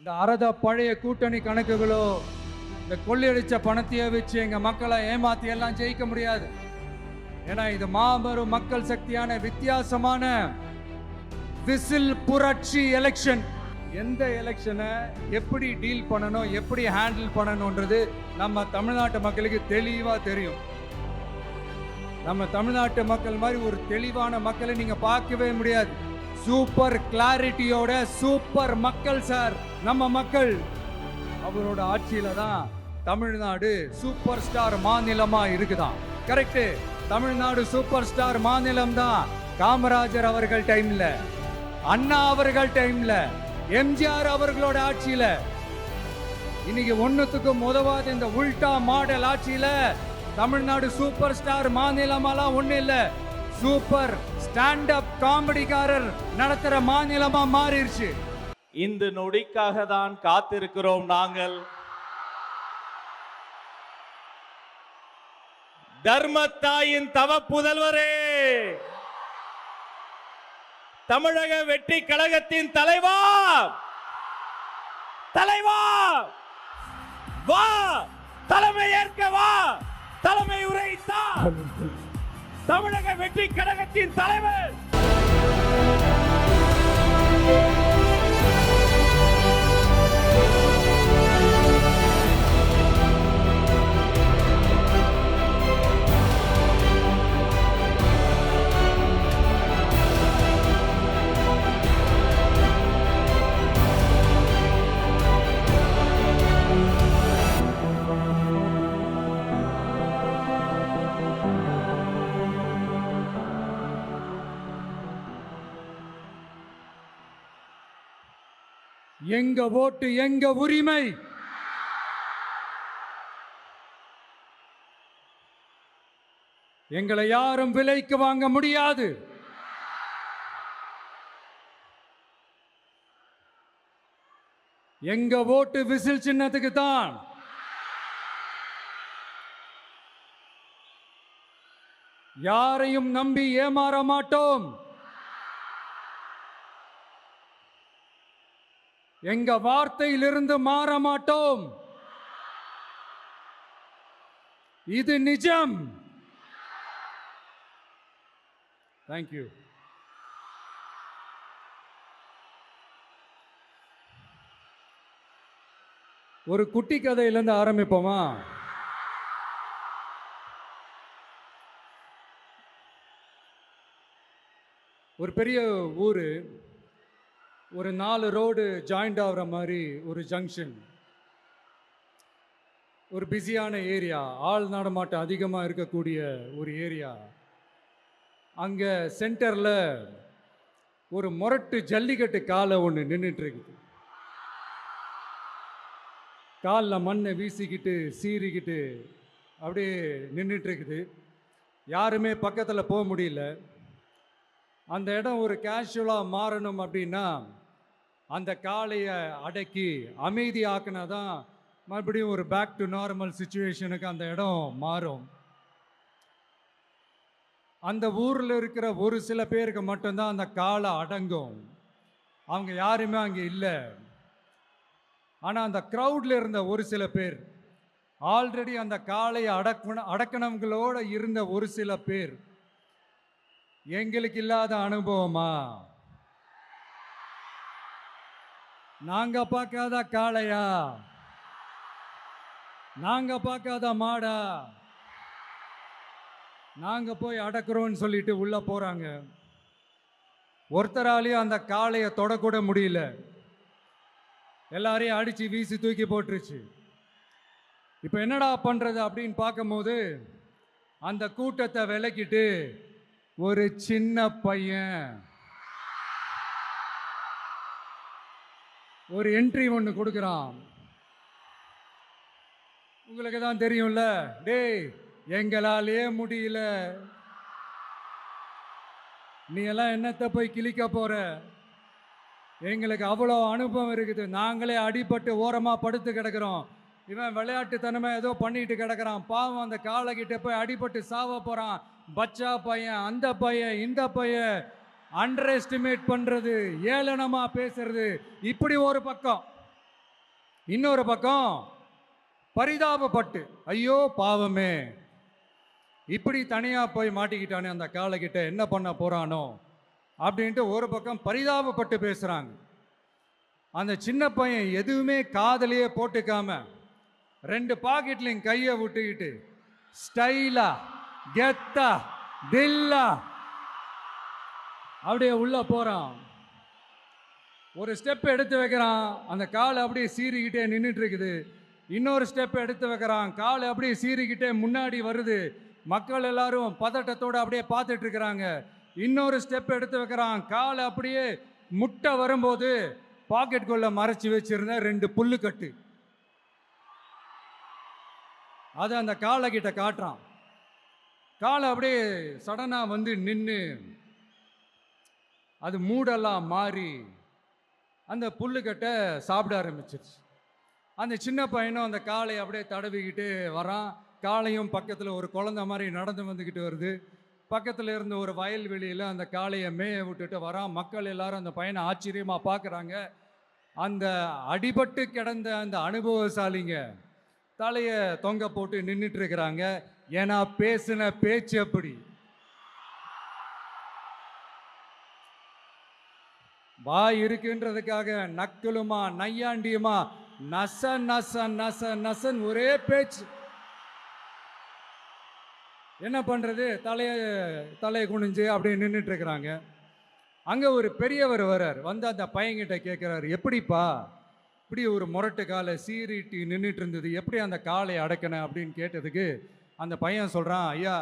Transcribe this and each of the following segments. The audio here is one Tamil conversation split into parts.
இந்த அறத பழைய கூட்டணி கணக்குகளோ இந்த கொள்ளையடிச்ச பணத்தையே வச்சு எங்க மக்களை ஏமாத்தி எல்லாம் ஜெயிக்க முடியாது. ஏன்னா இது மாபெரும் மக்கள் சக்தியான வித்தியாசமான விசில் புரட்சி எலெக்ஷன். எந்த எலெக்ஷனை எப்படி டீல் பண்ணணும், எப்படி ஹேண்டில் பண்ணணும்ன்றது நம்ம தமிழ்நாட்டு மக்களுக்கு தெளிவா தெரியும். நம்ம தமிழ்நாட்டு மக்கள் மாதிரி ஒரு தெளிவான மக்களை நீங்க பார்க்கவே முடியாது. சூப்பர் கிளாரிட்டியோட சூப்பர் மக்கள் சார் நம்ம மக்கள். அவரோட ஆட்சியில தான் தமிழ்நாடு சூப்பர் ஸ்டார் மாநிலமா இருக்குதான். கரெக்ட். தமிழ்நாடு சூப்பர் ஸ்டார் மாநிலம் தான். காமராஜர் அவர்கள் டைம்ல, அண்ணா அவர்கள் டைம்ல, எம்ஜிஆர் அவர்களோட ஆட்சியில. இன்னைக்கு ஒண்ணுத்துக்கும் உதவாத இந்த உல்டா மாடல் ஆட்சியில தமிழ்நாடு சூப்பர் ஸ்டார் மாநிலமாலாம் ஒண்ணு இல்ல, சூப்பர் ஸ்டாண்ட் அப் காமெடிக்காரர் நடத்துற மாநிலமா மாறிடுச்சு. இந்த நொடிக்காக தான் காத்திருக்கிறோம் நாங்கள். தர்மத்தாயின் தவ புதல்வரே, தமிழக வெற்றி கழகத்தின் தலைவா, தலைவா வா, தலைமை ஏற்க வா, தலைமை உரைத்தா, தமிழக வெற்றி கழகத்தின் தலைவர். எங்க ஓட்டு எங்க உரிமை. எங்களை யாரும் விலைக்கு வாங்க முடியாது. எங்க ஓட்டு விசில் சின்னத்துக்கு தான். யாரையும் நம்பி ஏமாற மாட்டோம். எங்க வார்த்தையிலிருந்து மாற மாட்டோம். இது நிஜம். தேங்க்யூ. ஒரு குட்டி கதையிலிருந்து ஆரம்பிப்போமா? ஒரு பெரிய ஊரு, ஒரு 4 ரோடு ஜாயிண்ட் ஆகிற மாதிரி ஒரு ஜங்ஷன், ஒரு பிஸியான ஏரியா, ஆள் நடமாட்டம் அதிகமாக இருக்கக்கூடிய ஒரு ஏரியா. அங்கே சென்டரில் ஒரு முரட்டு ஜல்லிக்கட்டு காலை ஒன்று நின்றுட்டு இருக்குது. காலில் மண்ணை வீசிக்கிட்டு சீறிக்கிட்டு அப்படியே நின்றுட்டு இருக்குது. யாருமே பக்கத்தில் போக முடியல. அந்த இடம் ஒரு கேஷுவலாக மாறணும் அப்படின்னா அந்த காளையை அடக்கி அமைதியாக்குனா தான் மறுபடியும் ஒரு பேக் டு நார்மல் சுச்சுவேஷனுக்கு அந்த இடம் மாறும். அந்த ஊரில் இருக்கிற ஒரு சில பேருக்கு மட்டும்தான் அந்த காளை அடங்கும். அவங்க யாருமே அங்கே இல்லை. ஆனால் அந்த க்ரௌடில் இருந்த ஒரு சில பேர், ஆல்ரெடி அந்த காளையை அடக்கணங்களோடு இருந்த ஒரு சில பேர், எங்களுக்கு இல்லாத அனுபவமா? நாங்க பார்க்காத காளையா, நாங்க பார்க்காத மாடா, நாங்க போய் அடக்குறோம்னு சொல்லிட்டு உள்ள போறாங்க. ஒருத்தராலையும் அந்த காளையை தொடக்கூட முடியல. எல்லாரையும் அடிச்சு வீசி தூக்கி போட்டுருச்சு. இப்போ என்னடா பண்றது அப்படின்னு பார்க்கும்போது அந்த கூட்டத்தை விலக்கிட்டு ஒரு சின்ன பையன் ஒரு என்ட்ரி ஒன்று கொடுக்குறான். உங்களுக்கு தான் தெரியும்ல, டேய் எங்களாலே முடியல, நீ எல்லாம் என்னத்தை போய் கிழிக்க போற, எங்களுக்கு அவ்வளோ அனுபவம் இருக்குது, நாங்களே அடிபட்டு ஓரமாக படுத்து கிடக்கிறோம், இவன் விளையாட்டுத்தனமா ஏதோ பண்ணிட்டு கிடக்கிறான், பாவம் அந்த காலைகிட்ட போய் அடிபட்டு சாவ போறான், பச்சா பையன், அந்த பையன், இந்த பையன், அண்டர் எஸ்டிமேட் பண்றது, ஏளனமா பேசுறது, இப்படி ஒரு பக்கம். இன்னொரு பக்கம் பரிதாபப்பட்டு, ஐயோ பாவமே, இப்படி தனியா போய் மாட்டிக்கிட்டானே அந்த காளை கிட்ட, என்ன பண்ண போறானோ அப்படின்ட்டு ஒரு பக்கம் பரிதாபப்பட்டு பேசுறாங்க. அந்த சின்ன பையன் எதுவுமே காதலையே போட்டுக்காம 2 பாக்கெட்லையும் கையை விட்டுக்கிட்டு ஸ்டைலா கெத்தா தில்லா அப்படியே உள்ள போறான். ஒரு ஸ்டெப் எடுத்து வைக்கிறான், அந்த காலை அப்படியே சீறிக்கிட்டே நின்றுட்டு இருக்குது. இன்னொரு ஸ்டெப் எடுத்து வைக்கிறான், காலை அப்படியே சீறிக்கிட்டே முன்னாடி வருது. மக்கள் எல்லாரும் பதட்டத்தோடு அப்படியே பார்த்துட்டு இருக்கிறாங்க. இன்னொரு ஸ்டெப் எடுத்து வைக்கிறான், காலை அப்படியே முட்டை வரும்போது பாக்கெட்டுக்குள்ள மறைச்சி வச்சிருந்த 2 புல்லுக்கட்டு அதை அந்த காலை கிட்ட காட்டுறான். காலை அப்படியே சடனா வந்து நின்று அது மூடெல்லாம் மாறி அந்த புல்லுக்கட்டை சாப்பிட ஆரம்பிச்சிருச்சு. அந்த சின்ன பையனும் அந்த காளையை அப்படியே தடவிக்கிட்டு வரான். காளையும் பக்கத்தில் ஒரு குழந்தை மாதிரி நடந்து வந்துக்கிட்டு வருது. பக்கத்தில் இருந்த ஒரு வயல்வெளியில் அந்த காளையை மேய விட்டுட்டு வரான். மக்கள் எல்லாரும் அந்த பையனை ஆச்சரியமாக பார்க்குறாங்க. அந்த அடிபட்டு கிடந்த அந்த அனுபவசாலிங்க தலையை தொங்க போட்டு நின்றுட்டு இருக்கிறாங்க. ஏன்னா பேசின பேச்சு அப்படி. வாய் இருக்குன்றதுக்காக நக்கலுமா நையாண்டியுமா நச நச நச நசன் ஒரே பேச்சு. என்ன பண்றது, தலையை குனிஞ்சு அப்படியே நின்றுட்டு இருக்கிறாங்க. அங்க ஒரு பெரியவர் வர்றார். வந்து அந்த பையன்கிட்ட கேட்கிறாரு, எப்படிப்பா இப்படி ஒரு முரட்டு காலை சீறிட்டு நின்றுட்டு இருந்தது, எப்படி அந்த காளையை அடக்கின அப்படின்னு கேட்டதுக்கு அந்த பையன் சொல்றான், ஐயா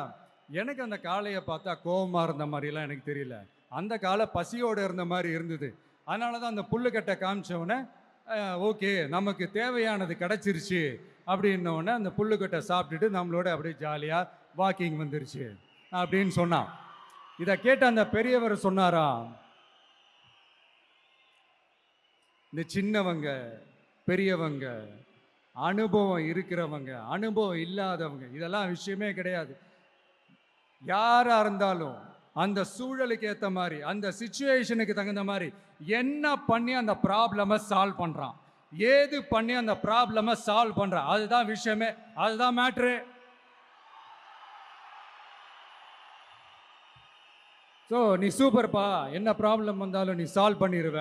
எனக்கு அந்த காளையை பார்த்தா கோபமாக இருந்த மாதிரிலாம் எனக்கு தெரியல, அந்த காலை பசியோடு இருந்த மாதிரி இருந்தது. அதனால தான் அந்த புல்லுக்கட்டை காமிச்சவுடனே ஓகே நமக்கு தேவையானது கிடச்சிருச்சு அப்படின்னோடனே அந்த புல்லுக்கட்டை சாப்பிட்டுட்டு நம்மளோட அப்படியே ஜாலியாக வாக்கிங் வந்துருச்சு அப்படின்னு சொன்னான். இதை கேட்ட அந்த பெரியவர் சொன்னாராம், இந்த சின்னவங்க பெரியவங்க அனுபவம் இருக்கிறவங்க அனுபவம் இல்லாதவங்க இதெல்லாம் விஷயமே கிடையாது. யாரா இருந்தாலும் அந்த சூழலுக்கு ஏற்ற மாதிரி அந்த சிச்சுவேஷனுக்கு தகுந்த மாதிரி என்ன பண்ணி அந்த ப்ராப்ளமை சால்வ் பண்றான், ஏது பண்ணி அந்த ப்ராப்ளமை சால்வ் பண்றான், அதுதான் விஷயமே, அதுதான் மேட்ரு. ஸோ நீ சூப்பர்ப்பா, என்ன ப்ராப்ளம் வந்தாலும் நீ சால்வ் பண்ணிடுவ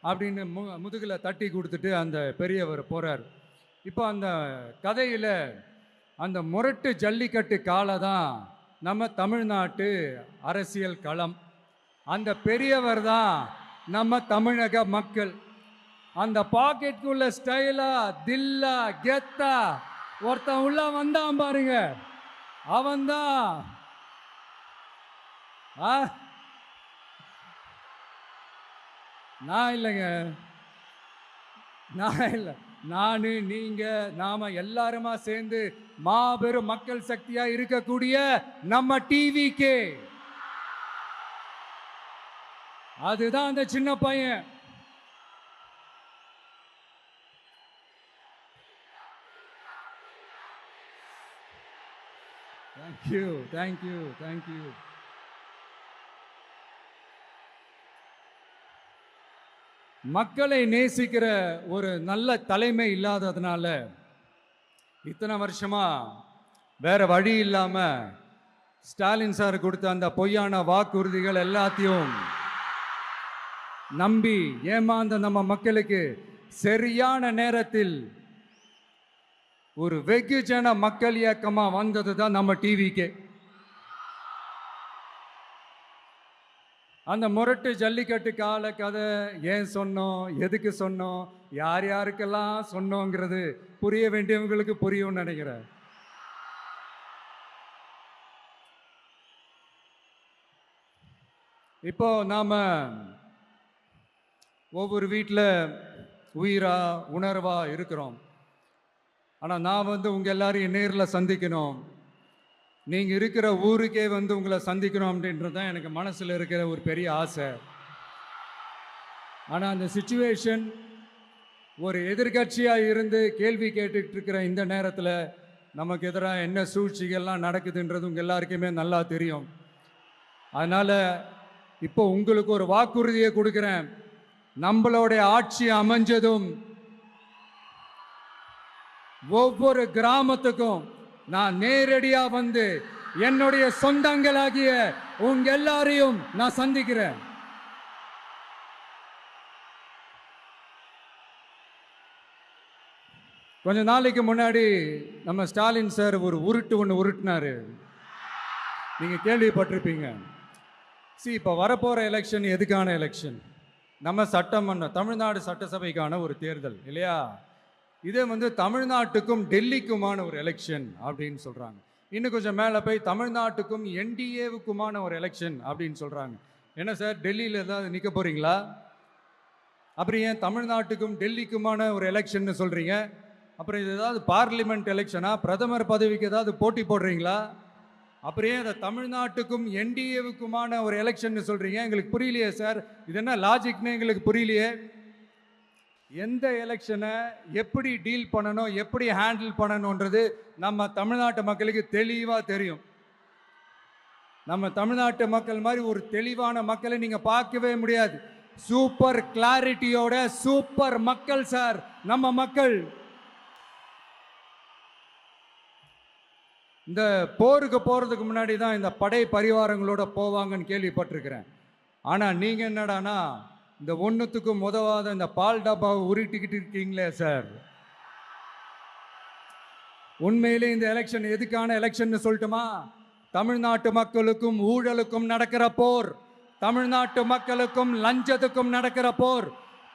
அப்படின்னு முதுகில் தட்டி கொடுத்துட்டு அந்த பெரியவர் போறார். இப்போ அந்த கதையில் அந்த முரட்டு ஜல்லிக்கட்டு காலை தான் நம்ம தமிழ்நாட்டு அரசியல் களம். அந்த பெரியவர் தான் நம்ம தமிழக மக்கள். அந்த பாக்கெட்டுக்குள்ள ஸ்டைலா தில்லா கெத்தா ஒருத்தன் உள்ள வந்தான் பாருங்க, அவன்தான் நான் இல்லைங்க, நான் இல்லை, நானு நீங்க நாம எல்லாருமா சேர்ந்து மாபெரும் மக்கள் சக்தியா இருக்கக்கூடிய நம்ம டிவிகே, அதுதான் அந்த சின்ன பையன். Thank you thank you thank you. மக்களை நேசிக்கிற ஒரு நல்ல தலைமை இல்லாததுனால இத்தனை வருஷமா வேற வழி இல்லாம ஸ்டாலின் சார் கொடுத்த அந்த பொய்யான வாக்குறுதிகள் எல்லாத்தையும் நம்பி ஏமாந்த நம்ம மக்களுக்கு சரியான நேரத்தில் ஒரு வெகுஜன மக்கள் இயக்கமா வந்தது தான் நம்ம டிவிக்கே. அந்த முரட்டு ஜல்லிக்கட்டு கால கதை ஏன் சொன்னோம், எதுக்கு சொன்னோம், யார் யாருக்கெல்லாம் சொன்னோங்கிறது புரிய வேண்டியவங்களுக்கு புரியும்னு நினைக்கிறேன். இப்போ நாம ஒவ்வொரு வீட்டில் உயிரா உணர்வா இருக்கிறோம். ஆனால் நான் உங்க எல்லாரையும் நேரில் சந்திக்கணும், நீங்கள் இருக்கிற ஊருக்கே உங்களை சந்திக்கணும் அப்படின்றது தான் எனக்கு மனசில் இருக்கிற ஒரு பெரிய ஆசை. ஆனால் அந்த சிச்சுவேஷன் ஒரு எதிர்கட்சியாக இருந்து கேள்வி கேட்டுட்டு இருக்கிற இந்த நேரத்தில் நமக்கு எதிராக என்ன சூழ்ச்சிகள்லாம் நடக்குதுன்றது உங்கள் எல்லாருக்குமே நல்லா தெரியும். அதனால் இப்போ உங்களுக்கு ஒரு வாக்குறுதியை கொடுக்குறேன், நம்மளுடைய ஆட்சி அமைஞ்சதும் ஒவ்வொரு கிராமத்துக்கும் நான் நேரடியா வந்து என்னுடைய சொந்தங்களாகிய உங்க எல்லாரையும் நான் சந்திக்கிறேன். கொஞ்ச நாளைக்கு முன்னாடி நம்ம ஸ்டாலின் சார் ஒரு உருட்டு ஒன்று உருட்டினாரு, நீங்க கேள்விப்பட்டிருப்பீங்க. இப்போ வரப்போற எலெக்ஷன் எதுக்கான எலெக்ஷன்? நம்ம சட்டமன்ற தமிழ்நாடு சட்டசபைக்கான ஒரு தேர்தல் இல்லையா? இதே வந்து தமிழ்நாட்டுக்கும் டெல்லிக்குமான ஒரு எலெக்ஷன் அப்படின்னு சொல்றாங்க. இன்னும் கொஞ்சம் மேலே போய் தமிழ்நாட்டுக்கும் என்டிஏவுக்குமான ஒரு எலெக்ஷன் அப்படின்னு சொல்றாங்க. என்ன சார், டெல்லியில் ஏதாவது நிற்க போறீங்களா? அப்புறம் ஏன் தமிழ்நாட்டுக்கும் டெல்லிக்குமான ஒரு எலெக்ஷன் சொல்றீங்க? அப்புறம் இது ஏதாவது பார்லிமெண்ட் எலெக்ஷனா? பிரதமர் பதவிக்கு ஏதாவது போட்டி போடுறீங்களா? அப்புறம் ஏன் அதை தமிழ்நாட்டுக்கும் என்டிஏவுக்குமான ஒரு எலெக்ஷன் சொல்றீங்க? எங்களுக்கு புரியலையே சார், இது என்ன லாஜிக்னு எங்களுக்கு புரியலையே. எந்த எலெக்ஷனை எப்படி டீல் பண்ணணும், எப்படி ஹேண்டில் பண்ணணுன்றது நம்ம தமிழ்நாட்டு மக்களுக்கு தெளிவாக தெரியும். நம்ம தமிழ்நாட்டு மக்கள் மாதிரி ஒரு தெளிவான மக்களை நீங்க பார்க்கவே முடியாது. சூப்பர் கிளாரிட்டியோட சூப்பர் மக்கள் சார் நம்ம மக்கள். இந்த போருக்கு போறதுக்கு முன்னாடி தான் இந்த படை பரிவாரங்களோட போவாங்கன்னு கேள்விப்பட்டிருக்கிறேன். ஆனா நீங்க என்னடானா இந்த ஒன்றுத்துக்கும் உதவாத இந்த பால் டப்பாவை உருட்டிக்கிட்டு இருக்கீங்களே சார். உண்மையிலே இந்த எலெக்ஷன் எதுக்கான எலெக்ஷன் சொல்லட்டுமா? தமிழ்நாட்டு மக்களுக்கும் ஊழலுக்கும் நடக்கிற போர், தமிழ்நாட்டு மக்களுக்கும் லஞ்சத்துக்கும் நடக்கிற போர்,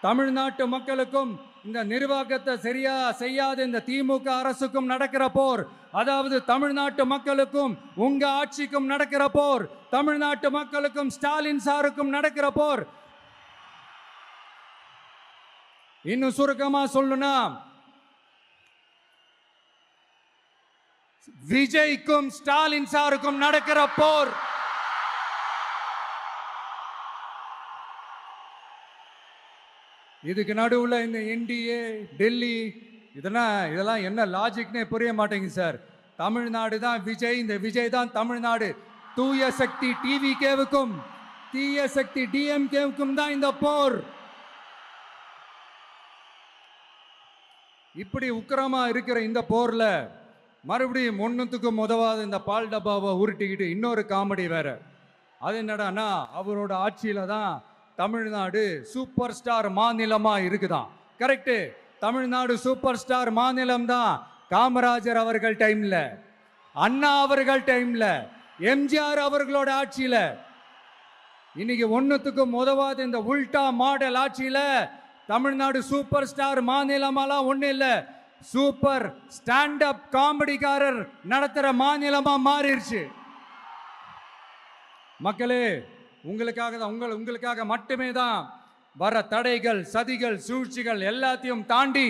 தமிழ்நாட்டு மக்களுக்கும் இந்த நிர்வாகத்தை சரியா செய்யாத இந்த திமுக அரசுக்கும் நடக்கிற போர், அதாவது தமிழ்நாட்டு மக்களுக்கும் உங்க ஆட்சிக்கும் நடக்கிற போர், தமிழ்நாட்டு மக்களுக்கும் ஸ்டாலின் சாருக்கும் நடக்கிற போர். இன்னும் சுருக்கமா சொல்லணும்னா விஜய்க்கும் ஸ்டாலின் சாருக்கும் நடக்கிற போர். இதுக்கு நடுவுல இந்த என்டிஏ டெல்லி இதெல்லாம் என்ன லாஜிக்னே புரிய மாட்டேங்குது சார். தமிழ்நாடு தான் விஜய், இந்த விஜய் தான் தமிழ்நாடு. தூய சக்தி டிவிகேவுக்கும் தீய சக்தி டிஎம்கேவுக்கும் தான் இந்த போர். இப்படி உக்கிரமா இருக்கிற இந்த போர்ல மறுபடியும் ஒன்றுத்துக்கும் உதவாத இந்த பால் டப்பாவை உருட்டிக்கிட்டு இன்னொரு காமெடி வேற. அது என்னடானா, அவரோட ஆட்சியில தான் தமிழ்நாடு சூப்பர் ஸ்டார் மாநிலமா இருக்குதான். கரெக்டு, தமிழ்நாடு சூப்பர் ஸ்டார் மாநிலம் தான். காமராஜர் அவர்கள் டைம்ல, அண்ணா அவர்கள் டைம்ல, எம்ஜிஆர் அவர்களோட ஆட்சியில. இன்னைக்கு ஒன்னுத்துக்கும் உதவாத இந்த உல்டா மாடல் ஆட்சியில தமிழ்நாடு சூப்பர் ஸ்டார் மாநிலமாலாம் ஒண்ணு இல்ல, சூப்பர் ஸ்டாண்ட் அப் காமெடிக்காரர் நடத்துற மாநிலமா மாறிடுச்சு. மக்களே, உங்களுக்காக மட்டுமே தான் வர தடைகள், சதிகள், சூழ்ச்சிகள் எல்லாத்தையும் தாண்டி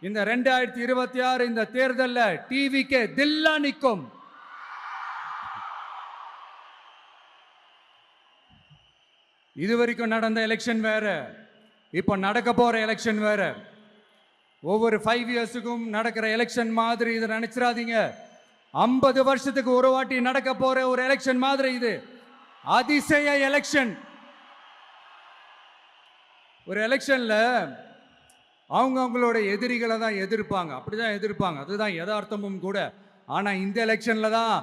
இந்த 2026 இந்த தேர்தலில் டிவிகே தில்லா நிற்கும். இதுவரைக்கும் நடந்த எலெக்ஷன் வேற, இப்ப நடக்க போற எலெக்ஷன் வேற. ஒவ்வொரு 5 இயர்ஸுக்கும் நடக்கிற எலெக்ஷன் மாதிரி இதை நினைச்சிடாதீங்க. 50 வருஷத்துக்கு ஒரு வாட்டி நடக்க போற ஒரு எலெக்ஷன் மாதிரி இது. அதிசய எலெக்ஷன். ஒரு எலெக்ஷன்ல அவங்களோட எதிரிகளை தான் எதிர்ப்பாங்க, அப்படிதான் எதிர்ப்பாங்க, அதுதான் யதார்த்தமும் கூட. ஆனா இந்த எலெக்ஷன்ல தான்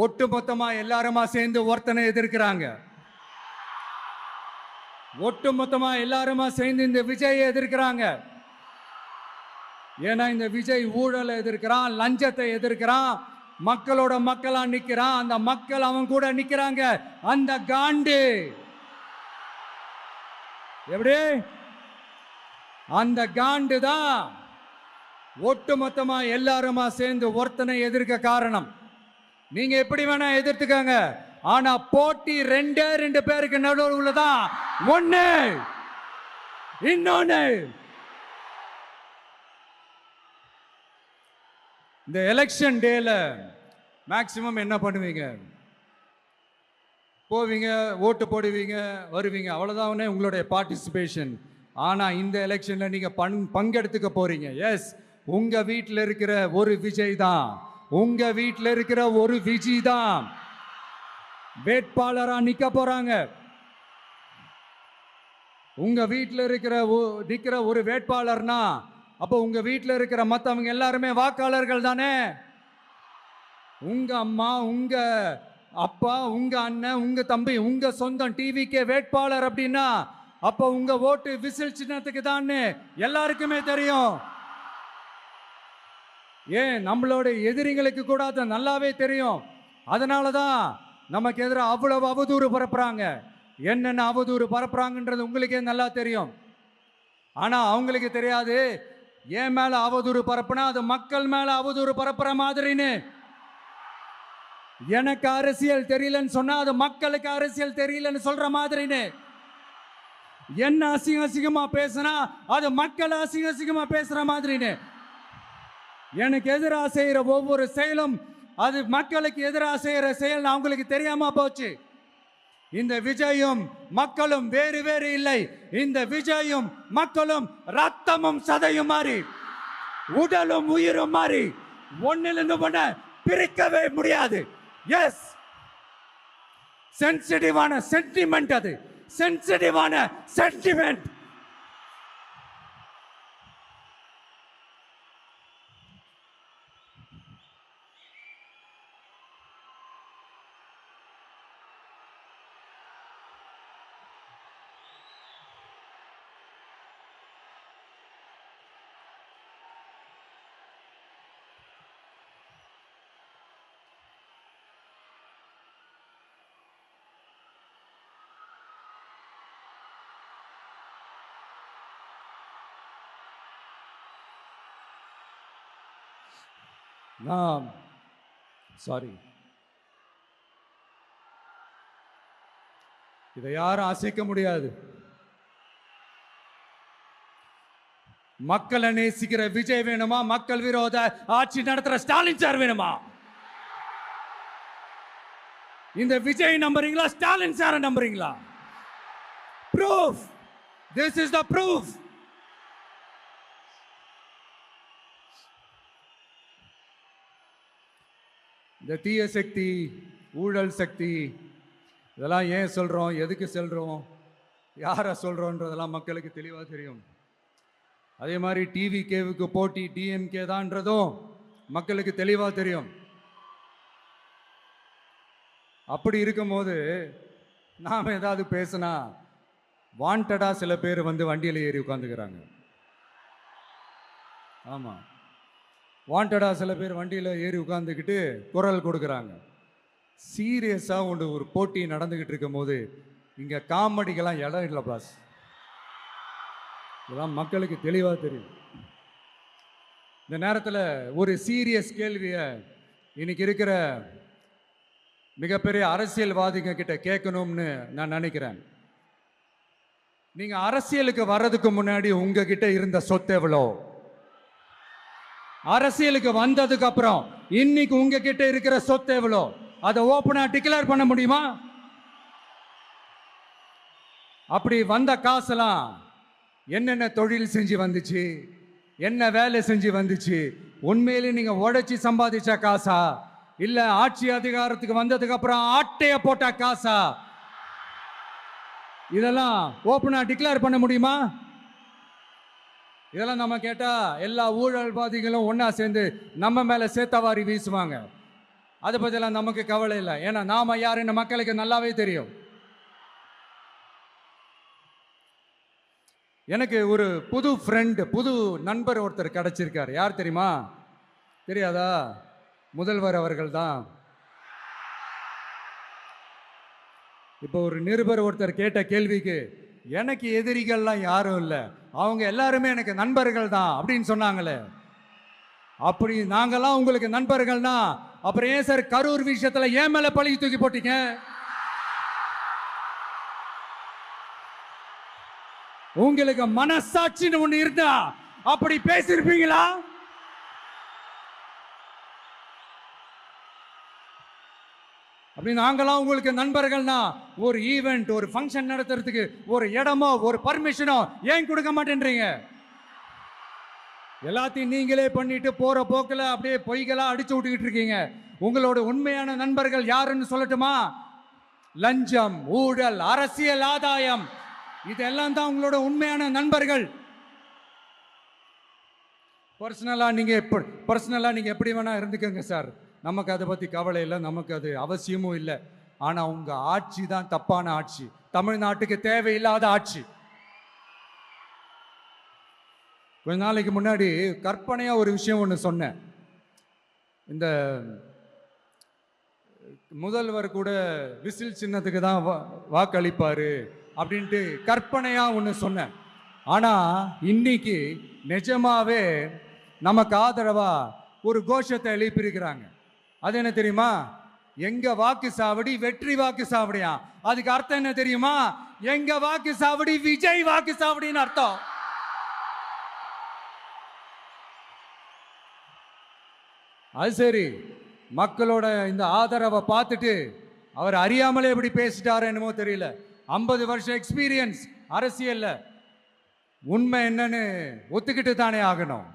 ஒட்டுமொத்தமா எல்லாருமா சேர்ந்து ஒருத்தனை எதிர்க்கிறாங்க. ஒட்டுமொத்தமா எல்லாருமா சேர்ந்து இந்த விஜயை எதிர்க்கிறாங்க. ஏன்னா இந்த விஜய் ஊழலை எதிர்க்கிறான், லஞ்சத்தை எதிர்க்கிறான், மக்களோட மக்களா நிக்கிறான். அந்த மக்கள் அவன் கூட நிக்கிறாங்க. அந்த காண்டு எப்படி? அந்த காண்டு தான் ஒட்டுமொத்தமா எல்லாருமா சேர்ந்து ஒருத்தனை எதிர்க்க காரணம். நீங்க எப்படி வேணா எதிர்த்துக்கங்க, ஆனா போட்டி 2 பேருக்கு நடுவுல தான். ஒண்ணு இன்னொன்னு. இந்த எலெக்ஷன் டேல மேக்சிமம் என்ன பண்ணுவீங்க? போவீங்க, ஓட்டு போடுவீங்க, வருவீங்க, அவ்வளவுதான் உங்களுடைய பார்ட்டிசிபேஷன். ஆனா இந்த எலெக்ஷன்ல நீங்க பங்கெடுத்துக்க போறீங்க. எஸ், உங்க வீட்டில் இருக்கிற ஒரு விஜய் தான், உங்க வீட்டில் இருக்கிற ஒரு விஜய் தான் வேட்பாளரா நிக்க போறாங்க. உங்க வீட்டில் நிக்கிற ஒரு வேட்பாளர்னா அப்போ உங்க வீட்டில் இருக்கிற மற்றவங்க எல்லாருமே வாக்காளர்கள் தானே? உங்க அம்மா, உங்க அப்பா, உங்க அண்ணன், உங்க தம்பி, உங்க சொந்தம் டிவிக்கே வேட்பாளர் அப்படின்னா அப்போ உங்க ஓட்டு விசில் சின்னத்துக்கு தான் எல்லாருக்குமே தெரியும். ஏன் நம்மளோட எதிரிகளுக்கு கூட அது நல்லாவே தெரியும். அதனால தான் நமக்கு எதிராக அவ்வளவு அவதூறு பரப்புறாங்க. என்னென்ன அவதூறு பரப்புறாங்கன்றது உங்களுக்கே நல்லா தெரியும். ஆனா அவங்களுக்கு தெரியாது, என் மேல அவதூறு பரப்புனா அது மக்கள் மேல அவதூறு பரப்புற மாதிரின்னு. எனக்கு அரசியல் தெரியலன்னு சொன்னா அது மக்களுக்கு அரசியல் தெரியலன்னு சொல்ற மாதிரின்னு. என்ன அசிங்கமா பேசினா அது மக்கள் அசிங்கமா பேசுற மாதிரின்னு. எனக்கு எதிராக செய்யற ஒவ்வொரு செயலும் அது மக்களுக்கு எதிராக செய்யற செயல் அவங்களுக்கு தெரியாம போச்சு. இந்த விஜயும் மக்களும் வேறு வேறு இல்லை. இந்த விஜயும் மக்களும் ரத்தமும் சதையும் மாறி, உடலும் உயிரும் மாறி, ஒன்னிலிருந்து ஒண்ண பிரிக்கவே முடியாது. எஸ், சென்சிட்டிவான சென்டிமெண்ட், அது சென்சிட்டிவான சென்டிமெண்ட். சாரி, இதை யாரும் அசைக்க முடியாது. மக்களை நேசிக்கிற விஜய் வேணுமா? மக்கள் விரோத ஆட்சி நடத்துற ஸ்டாலின் சார் வேணுமா? இந்த விஜய் நம்புறீங்களா? ஸ்டாலின் சார நம்புறீங்களா? Proof, this is the proof. இந்த தீய சக்தி, ஊழல் சக்தி, இதெல்லாம் ஏன் சொல்கிறோம், எதுக்கு சொல்கிறோம், யாரை சொல்கிறோன்றதெல்லாம் மக்களுக்கு தெளிவாக தெரியும். அதே மாதிரி டிவிகேவுக்கு போட்டி டிஎம்கே தான்றதும் மக்களுக்கு தெளிவாக தெரியும். அப்படி இருக்கும்போது நாம் ஏதாவது பேசினா வாண்டடாக சில பேர் வந்து வண்டியில் ஏறி உட்காந்துக்கிறாங்க. ஆமாம், வாண்டடாக சில பேர் வண்டியில் ஏறி உட்காந்துக்கிட்டு குரல் கொடுக்குறாங்க. சீரியஸாக ஒரு போட்டி நடந்துக்கிட்டு இருக்கும் போது இங்கே காமெடிக்கெல்லாம் இடம் இல்லை பாஸ். இதெல்லாம் மக்களுக்கு தெளிவாக தெரியும். இந்த நேரத்தில் ஒரு சீரியஸ் கேள்வியை இன்னைக்கு இருக்கிற மிகப்பெரிய அரசியல்வாதிங்க கிட்ட கேட்கணும்னு நான் நினைக்கிறேன். நீங்கள் அரசியலுக்கு வர்றதுக்கு முன்னாடி உங்ககிட்ட இருந்த சொத்து எவ்வளோ? அரசியலுக்கு வந்ததுக்கு அப்புறம் இன்னைக்கு உங்ககிட்ட இருக்கிற சொத்து எவ்வளோ? அதை ஓப்பனா டிக்ளேர் பண்ண முடியுமா? அப்படி வந்த காசெல்லாம் என்னென்ன தொழில் செஞ்சு வந்துச்சு, என்ன வேலை செஞ்சு வந்துச்சு, உண்மையிலே நீங்க உடைச்சி சம்பாதிச்ச காசா, இல்ல ஆட்சி அதிகாரத்துக்கு வந்ததுக்கு அப்புறம் ஆட்டைய போட்ட காசா? இதெல்லாம் ஓப்பனா டிக்ளேர் பண்ண முடியுமா? இதெல்லாம் நம்ம கேட்டா எல்லா ஊழல்வாதிகளும் ஒன்னா சேர்ந்து நம்ம மேல சேத்தவாரி வீசுவாங்க. அதை பத்தியெல்லாம் நமக்கு கவலை இல்லை. ஏன்னா நாம யாருன்னு மக்களுக்கு நல்லாவே தெரியும். எனக்கு ஒரு புது ஃப்ரெண்ட், புது நண்பர் ஒருத்தர் கிடைச்சிருக்கார். யார் தெரியுமா? தெரியாதா? முதல்வர் அவர்கள் தான். இப்போ ஒரு நிருபர் ஒருத்தர் கேட்ட கேள்விக்கு எனக்கு எதிரிகள்லாம் யாரும் இல்லை, அவங்க எல்லாருமே எனக்கு நண்பர்கள் தான் அப்படின்னு சொன்னாங்களே. அப்படி நாங்கெல்லாம் உங்களுக்கு நண்பர்கள்னா அப்புறம் ஏன் சார் கரூர் விஷயத்துல ஏன் மேல பழி தூக்கி போட்டீங்க? உங்களுக்கு மனசாட்சின்னு ஒண்ணு இருந்தா அப்படி பேசிருப்பீங்களா? அப்படி நாங்களாம் உங்களுக்கு நண்பர்கள்னா ஒரு ஈவெண்ட், ஒரு ஃபங்க்ஷன் நடத்துறதுக்கு ஒரு இடமோ ஒரு பர்மிஷனோ ஏன் கொடுக்க மாட்டேன்றீங்க? எல்லாத்தையும் நீங்களே பண்ணிட்டு போற போக்கில் அப்படியே பொய்களா அடிச்சு விட்டுக்கிட்டு இருக்கீங்க. உங்களோட உண்மையான நண்பர்கள் யாருன்னு சொல்லட்டுமா? லஞ்சம், ஊழல், அரசியல் ஆதாயம், இதெல்லாம் தான் உங்களோட உண்மையான நண்பர்கள். பர்சனலாக நீங்கள் எப்படி வேணால் இருந்துக்கோங்க சார், நமக்கு அதை பற்றி கவலை இல்லை, நமக்கு அது அவசியமும் இல்லை. ஆனால் உங்கள் ஆட்சி தான் தப்பான ஆட்சி, தமிழ்நாட்டுக்கு தேவையில்லாத ஆட்சி. கொஞ்ச நாளைக்கு முன்னாடி கற்பனையாக ஒரு விஷயம் ஒன்று சொன்னேன். இந்த முதல்வர் கூட விசில் சின்னத்துக்கு தான் வாக்களிப்பார் அப்படின்ட்டு கற்பனையாக ஒன்று சொன்னேன். ஆனால் இன்னைக்கு நிஜமாவே நமக்கு ஆதரவாக ஒரு கோஷத்தை எழுப்பியிருக்கிறாங்க. அது என்ன தெரியுமா? எங்க வாக்கு சாவடி வெற்றி வாக்கு சாவடியா. அதுக்கு அர்த்தம் என்ன தெரியுமா? எங்க வாக்கு சாவடி விஜய் வாக்கு சாவடின்னு அர்த்தம். அது சரி, மக்களோட இந்த ஆதரவை பார்த்துட்டு அவர் அறியாமலே எப்படி பேசிட்டாரு என்னமோ தெரியல. 50 வருஷம் எக்ஸ்பீரியன்ஸ் அரசியல்ல, உண்மை என்னன்னு ஒத்துக்கிட்டு தானே ஆகணும்.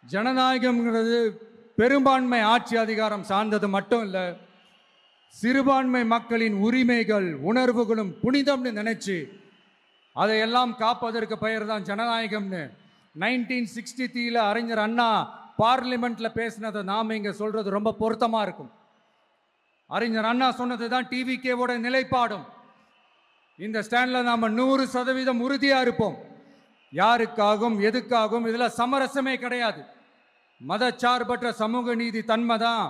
ஜனநாயகம்ங்கிறது பெரும்பான்மை ஆட்சி அதிகாரம் சார்ந்தது மட்டும் இல்லை, சிறுபான்மை மக்களின் உரிமைகள் உணர்வுகளும் புனிதம்னு நினைச்சு அதையெல்லாம் காப்பதற்கு பெயர் தான் ஜனநாயகம்னு 1963 அறிஞர் அண்ணா பார்லிமெண்ட்ல பேசினதை நாம இங்க சொல்றது ரொம்ப பொருத்தமா இருக்கும். அறிஞர் அண்ணா சொன்னது தான் டிவிகேவோட நிலைப்பாடும். இந்த ஸ்டாண்ட்ல நாம 100% உறுதியா இருப்போம். யாருக்காகவும் எதுக்காகவும் இதுல சமரசமே கிடையாது. மதச்சார்பற்ற சமூக நீதி தன்மை தான்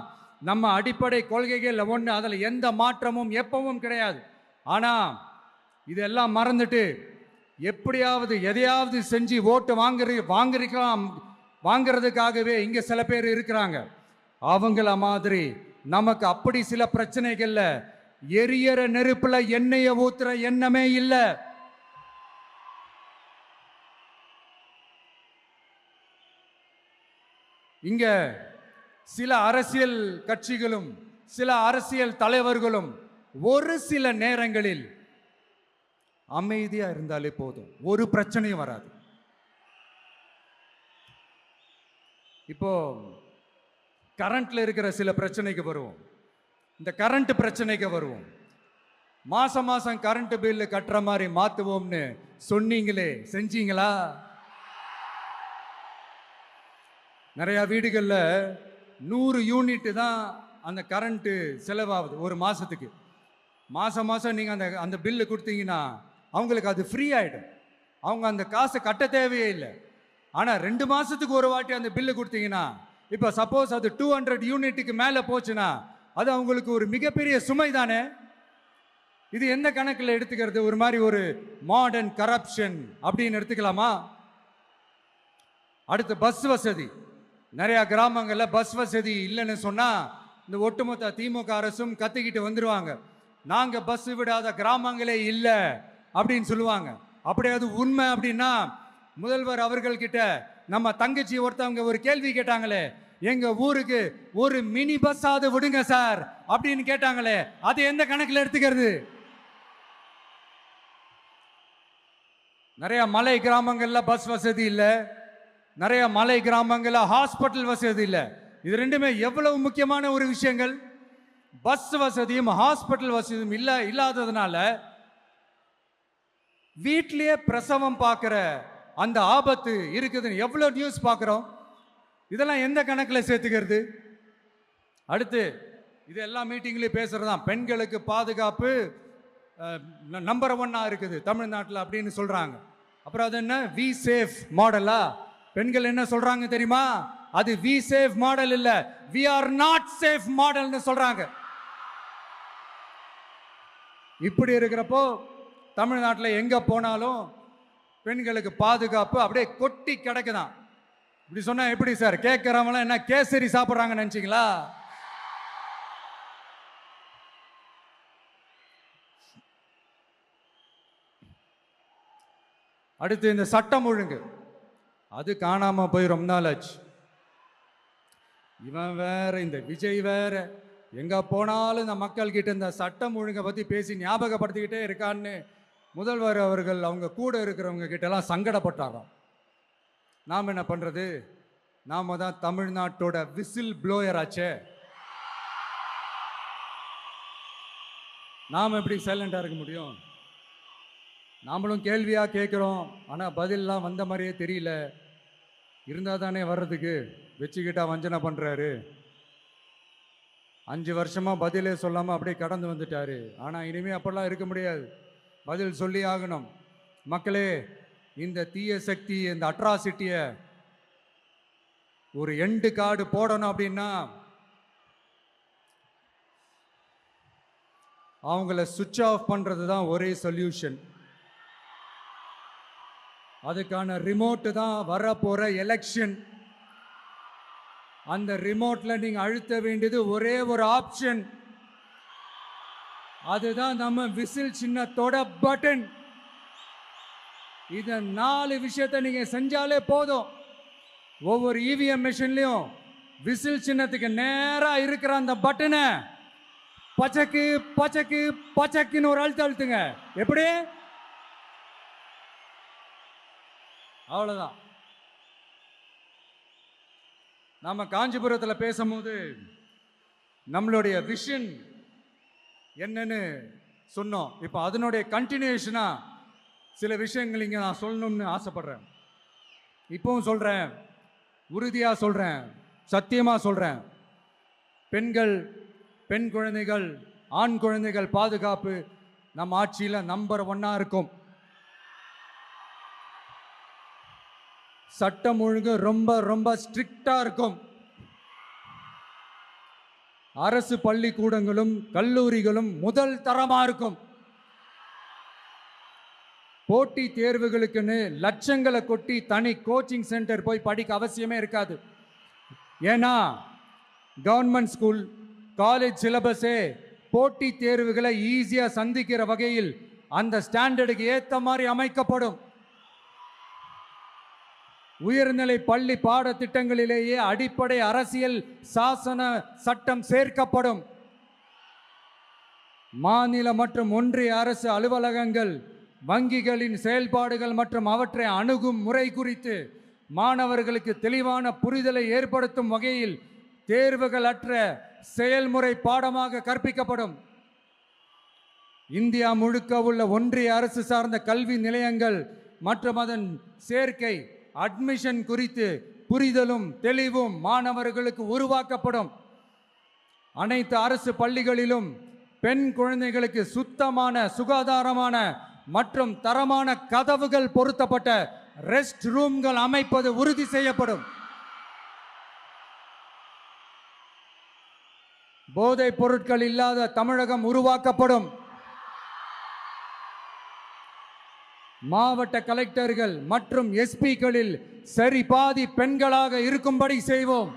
நம்ம அடிப்படை கொள்கைகள் ஒன்று, அதில் எந்த மாற்றமும் எப்பவும் கிடையாது. ஆனால் இதெல்லாம் மறந்துட்டு எப்படியாவது எதையாவது செஞ்சு ஓட்டு வாங்குறதுக்காகவே இங்கே சில பேர் இருக்கிறாங்க. அவங்கள மாதிரி நமக்கு அப்படி சில பிரச்சனைகள்ல எரியற நெருப்புல எண்ணெயை ஊத்துற எண்ணமே இல்லை. இங்க சில அரசியல் கட்சிகளும் சில அரசியல் தலைவர்களும் ஒரு சில நேரங்களில் அமைதியா இருந்தாலே போதும், ஒரு பிரச்சனையும் வராது. இப்போ கரண்ட்ல இருக்கிற சில பிரச்சனைக்கு வருவோம். இந்த கரண்ட் பிரச்சனைக்கு வருவோம். மாசம் மாசம் கரண்ட் பில்லு கட்டுற மாதிரி மாத்துவோம்னு சொன்னீங்களே, செஞ்சீங்களா? நிறைய வீடுகளில் 100 யூனிட் தான் அந்த கரண்ட்டு செலவாகுது ஒரு மாதத்துக்கு. மாதம் மாதம் நீங்கள் அந்த பில்லு கொடுத்தீங்கன்னா அவங்களுக்கு அது ஃப்ரீ ஆகிடும், அவங்க அந்த காசை கட்ட தேவையே இல்லை. ஆனால் 2 மாதத்துக்கு ஒரு வாட்டி அந்த பில்லு கொடுத்தீங்கன்னா, இப்போ சப்போஸ் அது 200 யூனிட்டுக்கு மேலே போச்சுன்னா அது அவங்களுக்கு ஒரு மிகப்பெரிய சுமை தானே. இது எந்த கணக்கில் எடுத்துக்கிறது? ஒரு மாதிரி ஒரு மாடர்ன் கரப்ஷன் அப்படின்னு எடுத்துக்கலாமா? அடுத்து பஸ் வசதி. நிறைய கிராமங்களில் பஸ் வசதி இல்லைன்னு சொன்னால் இந்த ஒட்டுமொத்த திமுக அரசும் கத்திக்கிட்டு வந்துடுவாங்க. நாங்கள் பஸ் விடாத கிராமங்களே இல்லை அப்படின்னு சொல்லுவாங்க. அப்படியே அது உண்மை அப்படின்னா முதல்வர் அவர்கள்கிட்ட நம்ம தங்கச்சி ஒருத்தவங்க ஒரு கேள்வி கேட்டாங்களே, எங்க ஊருக்கு ஒரு மினி பஸ்ஸாவது விடுங்க சார் அப்படின்னு கேட்டாங்களே, அது எந்த கணக்கில் எடுத்துக்கிறது? நிறைய மலை கிராமங்கள்ல பஸ் வசதி இல்லை, நிறைய மலை கிராமங்களில் ஹாஸ்பிட்டல் வசதி இல்லை. இது ரெண்டுமே எவ்வளவு முக்கியமான ஒரு விஷயங்கள். பஸ் வசதியும் ஹாஸ்பிட்டல் வசதியும் இல்லாததுனால வீட்டிலேயே பிரசவம் பார்க்குற அந்த ஆபத்து இருக்குதுன்னு எவ்வளோ நியூஸ் பார்க்குறோம். இதெல்லாம் எந்த கணக்கில் சேர்த்துக்கிறது? அடுத்து இது எல்லா மீட்டிங்லேயும் பேசுகிறதான் பெண்களுக்கு பாதுகாப்பு நம்பர் 1 இருக்குது தமிழ்நாட்டில் அப்படின்னு சொல்கிறாங்க. அப்புறம் அது என்ன வி சேஃப் மாடலா? பெண்கள் என்ன சொல்றாங்க தெரியுமா? அது வி சேஃப் மாடல் இல்ல, வி ஆர் நாட் சேஃப் மாடல்னு சொல்றாங்க. இப்படி இருக்கிறப்போ தமிழ்நாட்டில் எங்க போனாலும் பெண்களுக்கு பாதுகாப்பு அப்படியே கொட்டி கிடக்குதான். இப்படி சொன்னா எப்படி சார்? கேட்கறவங்க என்ன கேசரி சாப்பிட்றாங்கன்னு நினைச்சீங்களா? அடுத்து இந்த சட்டம் ஒழுங்கு, அது காணாம போய் ரொம்ப நாள் ஆச்சு. இவன் வேற, இந்த விஜய் வேற, எங்க போனாலும் இந்த மக்கள் கிட்ட இந்த சட்டம் ஒழுங்கை பத்தி பேசி ஞாபகப்படுத்திக்கிட்டே இருக்கான்னு முதல்வர் அவர்கள் அவங்க கூட இருக்கிறவங்க கிட்ட எல்லாம் சங்கடப்பட்டாராம். நாம் என்ன பண்றது? நாம தான் தமிழ்நாட்டோட விசில் ப்ளோயர் ஆச்சே. நாம் எப்படி சைலண்டாக இருக்க முடியும்? நாமளும் கேள்வியாக கேட்குறோம், ஆனால் பதிலெலாம் வந்த மாதிரியே தெரியல. இருந்தால் தானே வர்றதுக்கு, வச்சுக்கிட்டா வஞ்சனை பண்ணுறாரு. 5 வருஷமாக பதிலே சொல்லாமல் அப்படியே கடந்து வந்துட்டாரு. ஆனால் இனிமேல் அப்படிலாம் இருக்க முடியாது, பதில் சொல்லி ஆகணும். மக்களே, இந்த தீய சக்தி, இந்த அட்ராசிட்டியை ஒரு எண்டு கார்டு போடணும் அப்படின்னா அவங்கள சுவிட்ச் ஆஃப் பண்ணுறது தான் ஒரே சொல்யூஷன். அதுக்கான ரிமோட்டு தான் வரப்போகிற எலெக்ஷன். அந்த ரிமோட்ல நீங்க அழுத்த வேண்டியது ஒரே ஒரு ஆப்ஷன், அதுதான் நம்ம விசில் சின்னத்தோட பட்டன். இந்த 4 விஷயத்தை நீங்க செஞ்சாலே போதும். ஒவ்வொரு இவிஎம் மிஷின்லயும் விசில் சின்னத்துக்கு நேரா இருக்கிற அந்த பட்டனை பச்சக்கு பச்சக்கு பச்சக்குன்னு ஒரு அழுத்துங்க. எப்படி? அவ்வளவுதான். நாம காஞ்சிபுரத்தில் பேசும்போது நம்மளுடைய விஷன் என்னன்னு சொன்னோம். இப்போ அதனுடைய கண்டினியூஷனா சில விஷயங்கள் இங்கே நான் சொல்லணும்னு ஆசைப்படுறேன். இப்பவும் சொல்றேன், உறுதியாக சொல்றேன், சத்தியமாக சொல்றேன். பெண்கள், பெண் குழந்தைகள், ஆண் குழந்தைகள் பாதுகாப்பு நம்ம ஆட்சியில் நம்பர் 1 இருக்கும். சட்டம் ஒழுங்கு ரொம்ப ரொம்ப ஸ்ட்ரிக்டா இருக்கும். அரசு பள்ளிக்கூடங்களும் கல்லூரிகளும் முதல் தரமா இருக்கும். போட்டி தேர்வுகளுக்குன்னு லட்சங்களை கொட்டி தனி கோச்சிங் சென்டர் போய் படிக்க அவசியமே இருக்காது. ஏன்னா கவர்மெண்ட் ஸ்கூல், காலேஜ் சிலபஸே போட்டி தேர்வுகளை ஈஸியா சந்திக்கிற வகையில் அந்த ஸ்டாண்டர்டுக்கு ஏற்ற மாதிரி அமைக்கப்படும். உயர்நிலை பள்ளி பாடத்திட்டங்களிலேயே அடிப்படை அரசியல் சாசன சட்டம் சேர்க்கப்படும். மாநில மற்றும் ஒன்றிய அரசு அலுவலகங்கள், வங்கிகளின் செயல்பாடுகள் மற்றும் அவற்றை அணுகும் முறை குறித்து மாணவர்களுக்கு தெளிவான புரிதலை ஏற்படுத்தும் வகையில் தேர்வுகள் அற்ற செயல்முறை பாடமாக கற்பிக்கப்படும். இந்தியா முழுக்க உள்ள ஒன்றிய அரசு சார்ந்த கல்வி நிலையங்கள் மற்றும் அதன் சேர்க்கை அட்மிஷன் குறித்து புரிதலும் தெளிவும் மாணவர்களுக்கு உருவாக்கப்படும். அனைத்து அரசு பள்ளிகளிலும் பெண் குழந்தைகளுக்கு சுத்தமான, சுகாதாரமான மற்றும் தரமான கதவுகள் பொருத்தப்பட்ட ரெஸ்ட் ரூம்கள் அமைப்பது உறுதி செய்யப்படும். போதைப் பொருட்கள் இல்லாத தமிழகம் உருவாக்கப்படும். மாவட்ட கலெக்டர்கள் மற்றும் எஸ்பிக்களில் சரி பாதி பெண்களாக இருக்கும்படி செய்வோம்.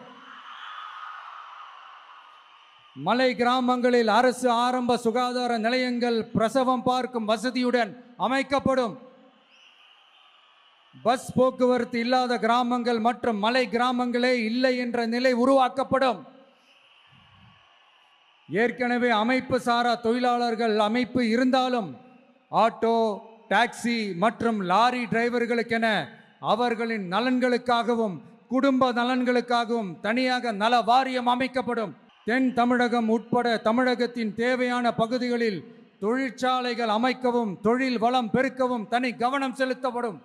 மலை கிராமங்களில் அரசு ஆரம்ப சுகாதார நிலையங்கள் பிரசவம் பார்க்கும் வசதியுடன் அமைக்கப்படும். பஸ் போக்குவரத்து இல்லாத கிராமங்கள் மற்றும் மலை கிராமங்களே இல்லை என்ற நிலை உருவாக்கப்படும். ஏற்கனவே அமைப்பு சாரா தொழிலாளர்கள் அமைப்பு இருந்தாலும் ஆட்டோ, டாக்ஸி மற்றும் லாரி டிரைவர்களுக்கென அவர்களின் நலன்களுக்காகவும் குடும்ப நலன்களுக்காகவும் தனியாக நல வாரியம் அமைக்கப்படும். தென் தமிழகம் உட்பட தமிழகத்தின் தேவையான பகுதிகளில் தொழிற்சாலைகள் அமைக்கவும் தொழில் வளம் பெருக்கவும் தனி கவனம் செலுத்தப்படும்.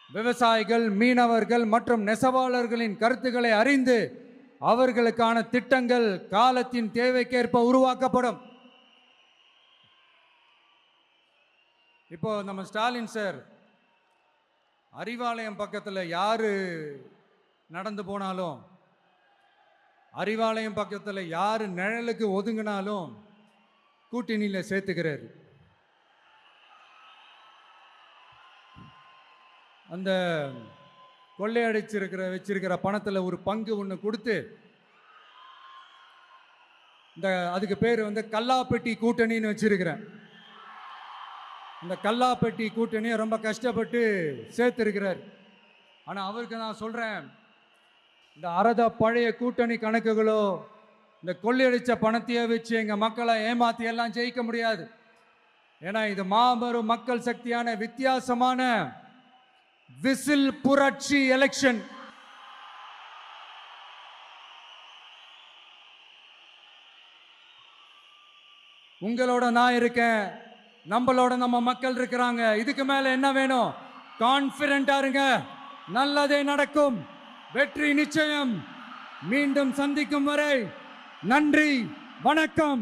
விவசாயிகள், மீனவர்கள் மற்றும் நெசவாளர்களின் கருத்துக்களை அறிந்து அவர்களுக்கான திட்டங்கள் காலத்தின் தேவைக்கேற்ப உருவாக்கப்படும். இப்போ நம்ம ஸ்டாலின் சார் அறிவாலயம் பக்கத்தில் யாரு நடந்து போனாலும், அறிவாலயம் பக்கத்தில் யாரு நிழலுக்கு ஒதுங்கினாலும் கூட்டணியில் சேர்த்துக்கிறாரு. அந்த வச்சிருக்கிற பணத்தில் ஒரு பங்கு ஒன்று கொடுத்து, அதுக்கு பேர் கல்லாப்பெட்டி கூட்டணின்னு வச்சிருக்கிறேன். இந்த கல்லாப்பெட்டி கூட்டணியை ரொம்ப கஷ்டப்பட்டு சேர்த்திருக்கிறார். ஆனால் அவருக்கு நான் சொல்கிறேன், இந்த அறத பழைய கூட்டணி கணக்குகளோ இந்த கொள்ளையடிச்ச பணத்தையே வச்சு எங்கள் மக்களை ஏமாற்றி எல்லாம் ஜெயிக்க முடியாது. ஏன்னா இது மாபெரும் மக்கள் சக்தியான வித்தியாசமான விசில் புரட்சி எலெக்ஷன். உங்களோட நான் இருக்கேன், நம்மளோட நம்ம மக்கள் இருக்கிறாங்க. இதுக்கு மேல என்ன வேணும்? கான்பிடென்டா இருங்க, நல்லதே நடக்கும், வெற்றி நிச்சயம். மீண்டும் சந்திக்கும் வரை நன்றி, வணக்கம்.